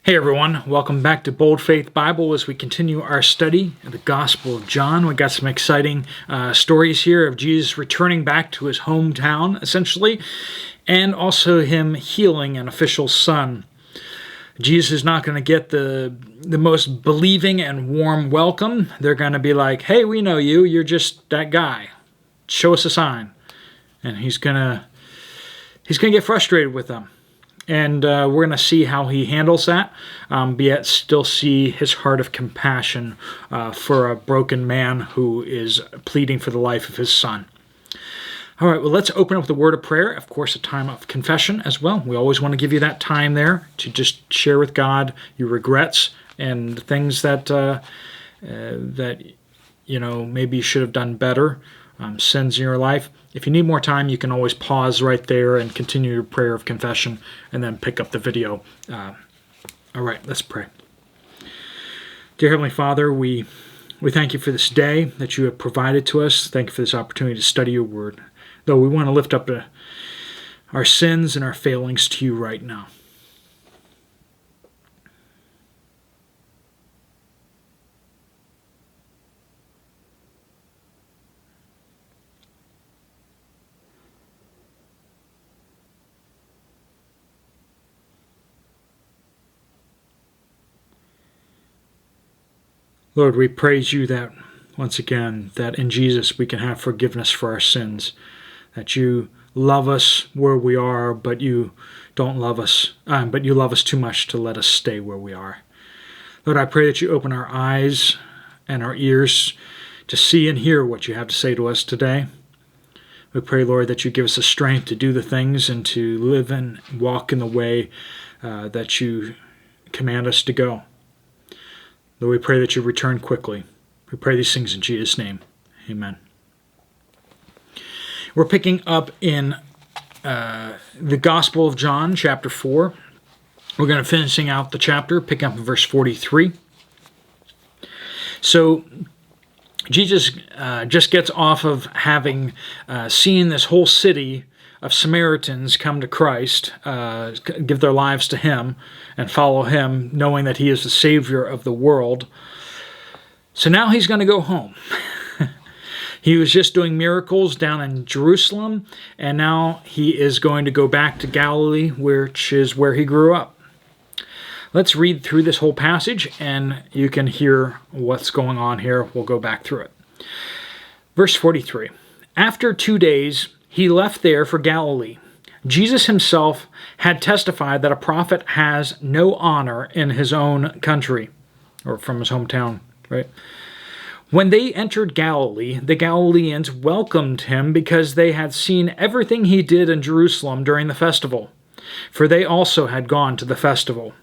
Hey everyone, welcome back to Bold Faith Bible as we continue our study of the Gospel of John. We got some exciting stories here of Jesus returning back to his hometown, essentially, and also him healing an official's son. Jesus is not going to get the most believing and warm welcome. They're going to be like, hey, we know you, you're just that guy. Show us a sign. And he's going to get frustrated with them. And we're going to see how he handles that, but yet still see his heart of compassion for a broken man who is pleading for the life of his son. All right, well, let's open up with a word of prayer. Of course, a time of confession as well. We always want to give you that time there to just share with God your regrets and things that maybe you should have done better, sins in your life. If you need more time, you can always pause right there and continue your prayer of confession and then pick up the video. All right, let's pray. Dear Heavenly Father, we thank you for this day that you have provided to us. Thank you for this opportunity to study your word. Though we want to lift up our sins and our failings to you right now. Lord, we praise you that, once again, that in Jesus we can have forgiveness for our sins, that you love us where we are, but you don't love us, but you love us too much to let us stay where we are. Lord, I pray that you open our eyes and our ears to see and hear what you have to say to us today. We pray, Lord, that you give us the strength to do the things and to live and walk in the way that you command us to go. Lord, we pray that you return quickly. We pray these things in Jesus' name. Amen. We're picking up in the Gospel of John, chapter 4. We're going to finishing out the chapter, picking up in verse 43. So, Jesus just gets off of having seen this whole city of Samaritans come to Christ, give their lives to him, and follow him, knowing that he is the Savior of the world. So now he's going to go home. He was just doing miracles down in Jerusalem, and now he is going to go back to Galilee, which is where he grew up. Let's read through this whole passage, and you can hear what's going on here. We'll go back through it. Verse 43. After 2 days, he left there for Galilee. Jesus himself had testified that a prophet has no honor in his own country, or from his hometown, right? When they entered Galilee, the Galileans welcomed him because they had seen everything he did in Jerusalem during the festival, for they also had gone to the festival.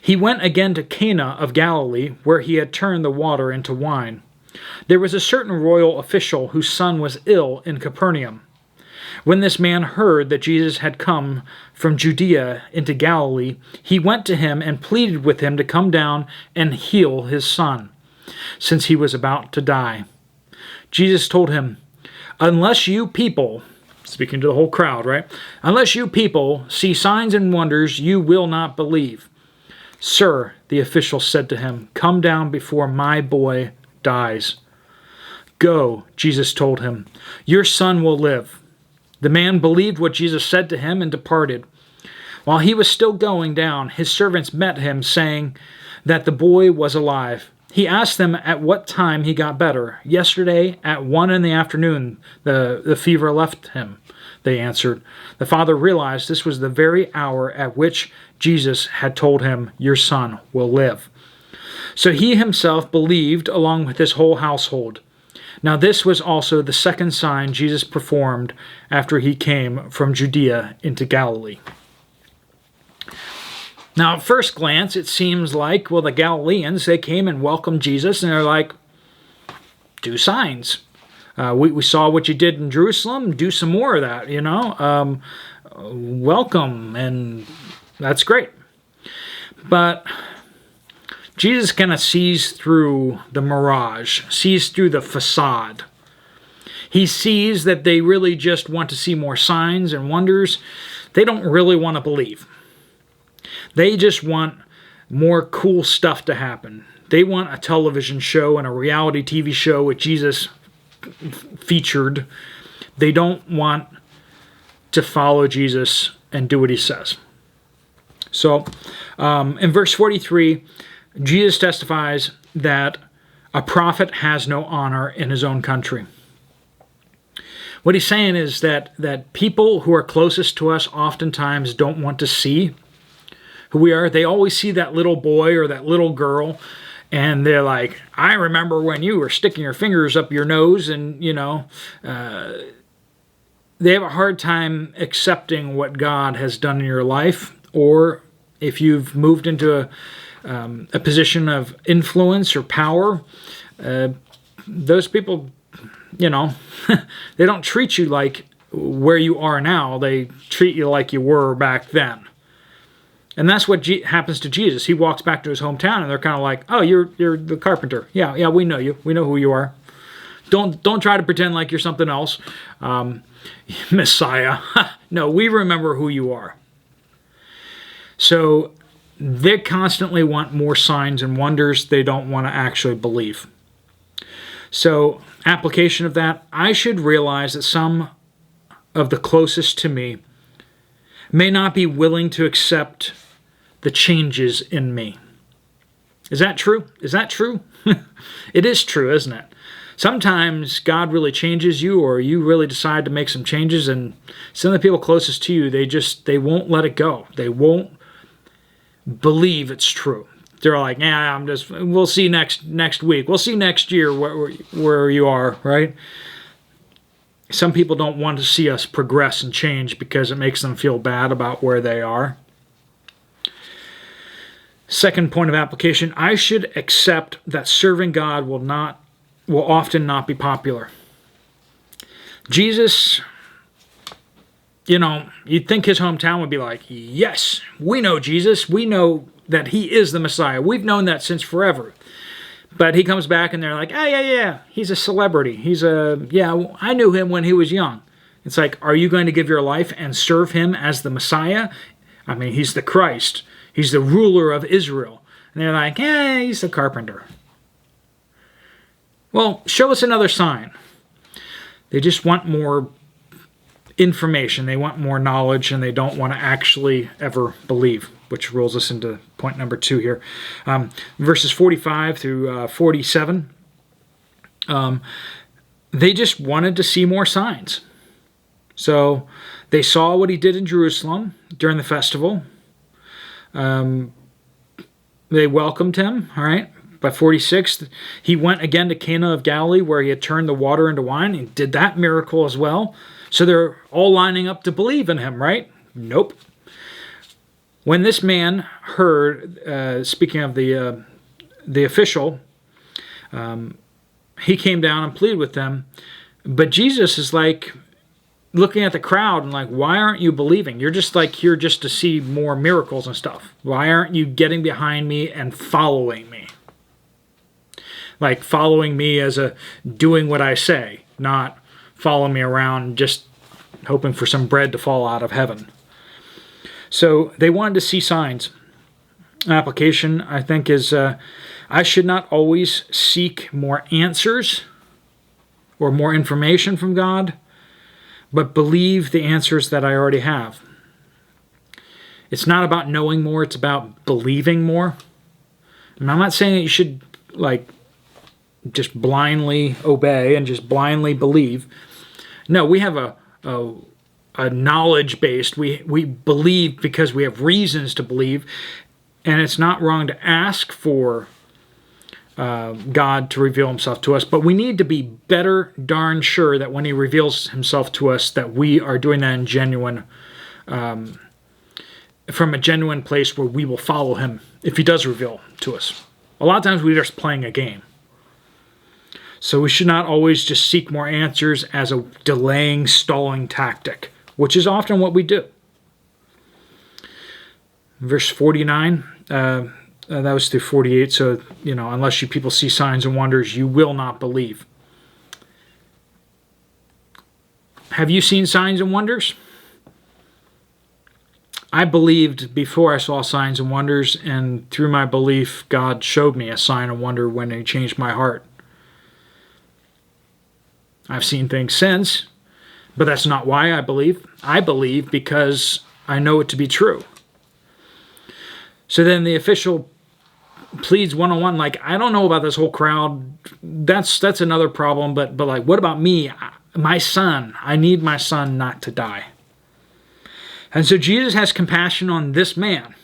He went again to Cana of Galilee, where he had turned the water into wine. There was a certain royal official whose son was ill in Capernaum. When this man heard that Jesus had come from Judea into Galilee, he went to him and pleaded with him to come down and heal his son, since he was about to die. Jesus told him, unless you people, speaking to the whole crowd, right? Unless you people see signs and wonders, you will not believe. Sir, the official said to him, come down before my boy dies. Go, Jesus told him, your son will live. The man believed what Jesus said to him and departed. While he was still going down, his servants met him, saying that the boy was alive. He asked them at what time he got better. Yesterday, at 1 p.m, the fever left him, they answered. The father realized this was the very hour at which Jesus had told him, your son will live. So he himself believed along with his whole household. Now this was also the second sign Jesus performed after he came from Judea into Galilee. Now at first glance it seems like, well, the Galileans, they came and welcomed Jesus and they're like, do signs. We saw what you did in Jerusalem, do some more of that, welcome, and that's great. But Jesus kind of sees through the mirage, sees through the facade. He sees that they really just want to see more signs and wonders. They don't really want to believe. They just want more cool stuff to happen. They want a television show and a reality TV show with Jesus featured. They don't want to follow Jesus and do what he says. So in verse 43, Jesus testifies that a prophet has no honor in his own country. What he's saying is that people who are closest to us oftentimes don't want to see who we are. They always see that little boy or that little girl, and they're like, I remember when you were sticking your fingers up your nose, and, they have a hard time accepting what God has done in your life, or if you've moved into a position of influence or power, those people, they don't treat you like where you are now. They treat you like you were back then. And that's what happens to Jesus. He walks back to his hometown, and they're kind of like, "Oh, you're the carpenter. Yeah, we know you. We know who you are. Don't try to pretend like you're something else, Messiah. No, we remember who you are." So they constantly want more signs and wonders. They don't want to actually believe. So application of that, I should realize that some of the closest to me may not be willing to accept the changes in me. Is that true? Is that true? It is true, isn't it? Sometimes God really changes you, or you really decide to make some changes, and some of the people closest to you, they won't let it go. They won't believe it's true. They're like, we'll see next week. We'll see next year where you are, right? Some people don't want to see us progress and change because it makes them feel bad about where they are. Second point of application, I should accept that serving God will often not be popular. Jesus, you'd think his hometown would be like, yes, we know Jesus. We know that he is the Messiah. We've known that since forever. But he comes back and they're like, oh, yeah, he's a celebrity. I knew him when he was young. It's like, are you going to give your life and serve him as the Messiah? I mean, he's the Christ. He's the ruler of Israel. And they're like, he's the carpenter. Well, show us another sign. They just want more information. They want more knowledge, and they don't want to actually ever believe, which rolls us into point number 2 here. Verses 45 through 47, they just wanted to see more signs. So they saw what he did in Jerusalem during the festival. They welcomed him, all right? By 46, he went again to Cana of Galilee, where he had turned the water into wine. He did that miracle as well. So they're all lining up to believe in him, right? Nope. When this man heard, speaking of the official, he came down and pleaded with them. But Jesus is like looking at the crowd and like, why aren't you believing? You're just like here just to see more miracles and stuff. Why aren't you getting behind me and following me? Like following me as a doing what I say, not following me around just hoping for some bread to fall out of heaven. So they wanted to see signs. Application, I think, is I should not always seek more answers or more information from God, but believe the answers that I already have. It's not about knowing more, it's about believing more. And I'm not saying that you should just blindly obey and just blindly believe. No, we have a knowledge-based. We believe because we have reasons to believe, and it's not wrong to ask for God to reveal himself to us, but we need to be better darn sure that when he reveals himself to us, that we are doing that in genuine, from a genuine place where we will follow him if he does reveal to us. A lot of times we're just playing a game. So we should not always just seek more answers as a delaying, stalling tactic, which is often what we do. Verse 49, that was through 48, so, unless you people see signs and wonders, you will not believe. Have you seen signs and wonders? I believed before I saw signs and wonders, and through my belief, God showed me a sign and wonder when He changed my heart. I've seen things since, but that's not why I believe. I believe because I know it to be true. So then the official pleads one-on-one, like, I don't know about this whole crowd. That's another problem, but like, what about me? My son. I need my son not to die. And so Jesus has compassion on this man.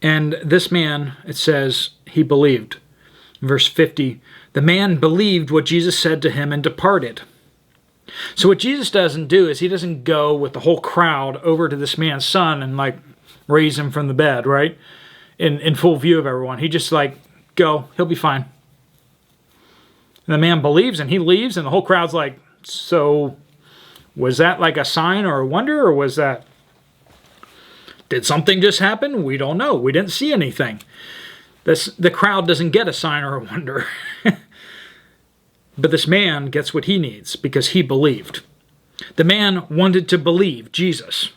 And this man, it says, he believed. Verse 50, the man believed what Jesus said to him and departed. So what Jesus doesn't do is he doesn't go with the whole crowd over to this man's son and like raise him from the bed, right? In full view of everyone. He just like, go, he'll be fine. And the man believes and he leaves and the whole crowd's like, so was that like a sign or a wonder, or was that, did something just happen? We don't know. We didn't see anything. The crowd doesn't get a sign or a wonder. But this man gets what he needs because he believed. The man wanted to believe Jesus.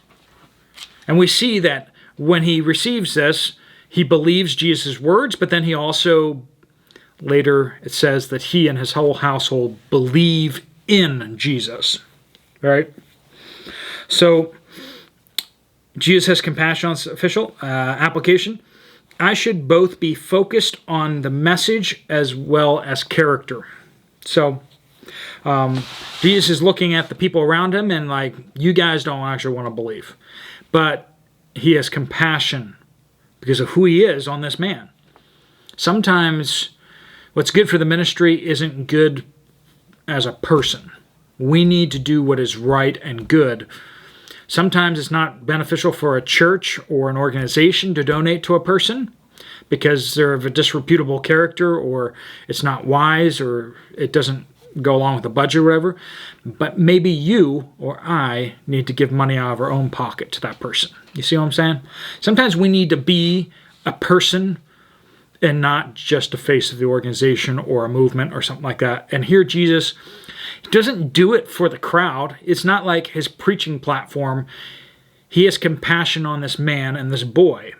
And we see that when he receives this, he believes Jesus' words, but then he also, later it says that he and his whole household believe in Jesus. Right? So, Jesus has compassion on this official. Application. I should both be focused on the message as well as character. So, Jesus is looking at the people around him and like, you guys don't actually want to believe. But he has compassion because of who he is on this man. Sometimes what's good for the ministry isn't good as a person. We need to do what is right and good. Sometimes it's not beneficial for a church or an organization to donate to a person because they're of a disreputable character, or it's not wise, or it doesn't go along with the budget or whatever. But maybe you or I need to give money out of our own pocket to that person. You see what I'm saying? Sometimes we need to be a person and not just a face of the organization or a movement or something like that. And here Jesus doesn't do it for the crowd. It's not like his preaching platform. He has compassion on this man and this boy,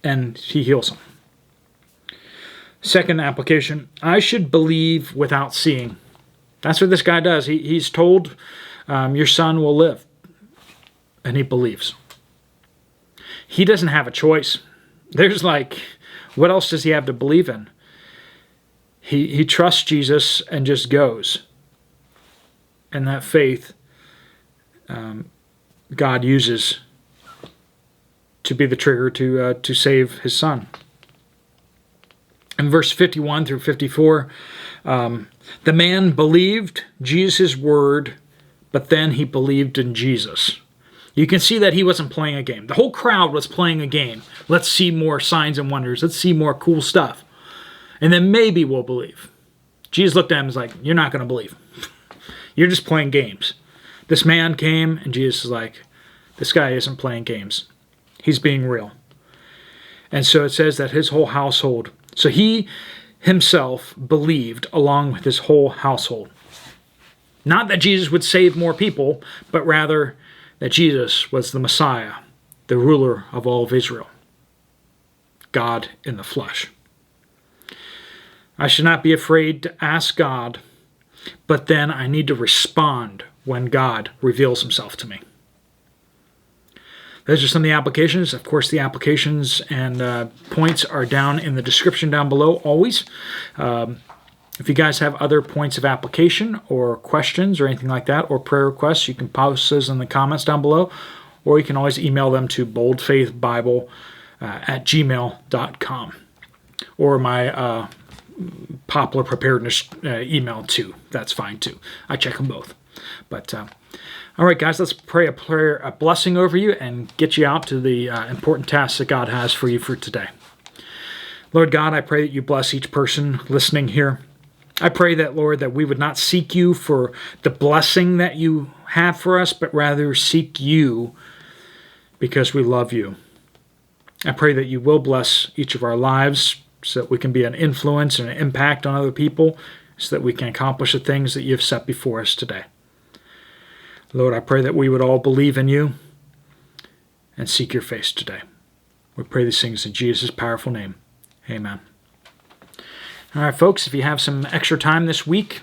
and he heals him. Second application, I should believe without seeing. That's what this guy does. He's told, your son will live, and he believes. He doesn't have a choice. There's like, what else does he have to believe in? He trusts Jesus and just goes. And that faith, God uses to be the trigger to save his son. In verse 51 through 54, the man believed Jesus' word, but then he believed in Jesus. You can see that he wasn't playing a game. The whole crowd was playing a game. Let's see more signs and wonders. Let's see more cool stuff. And then maybe we'll believe. Jesus looked at him and was like, you're not going to believe. You're just playing games. This man came, and Jesus is like, this guy isn't playing games. He's being real. And so it says that his whole household, so he himself believed along with his whole household. Not that Jesus would save more people, but rather that Jesus was the Messiah, the ruler of all of Israel. God in the flesh. I should not be afraid to ask God, but then I need to respond when God reveals himself to me. Those are some of the applications. Of course, the applications and points are down in the description down below always. If you guys have other points of application or questions or anything like that, or prayer requests, you can post those in the comments down below, or you can always email them to boldfaithbible@gmail.com, or my Poplar Preparedness email too. That's fine too. I check them both. But all right, guys, let's pray a blessing over you and get you out to the important tasks that God has for you for today. Lord God, I pray that you bless each person listening here. I pray that, Lord, that we would not seek you for the blessing that you have for us, but rather seek you because we love you. I pray that you will bless each of our lives so that we can be an influence and an impact on other people, so that we can accomplish the things that you have set before us today. Lord, I pray that we would all believe in you and seek your face today. We pray these things in Jesus' powerful name. Amen. All right, folks, if you have some extra time this week,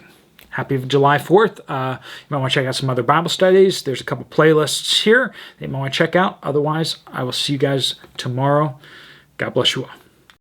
happy July 4th. You might want to check out some other Bible studies. There's a couple playlists here that you might want to check out. Otherwise, I will see you guys tomorrow. God bless you all.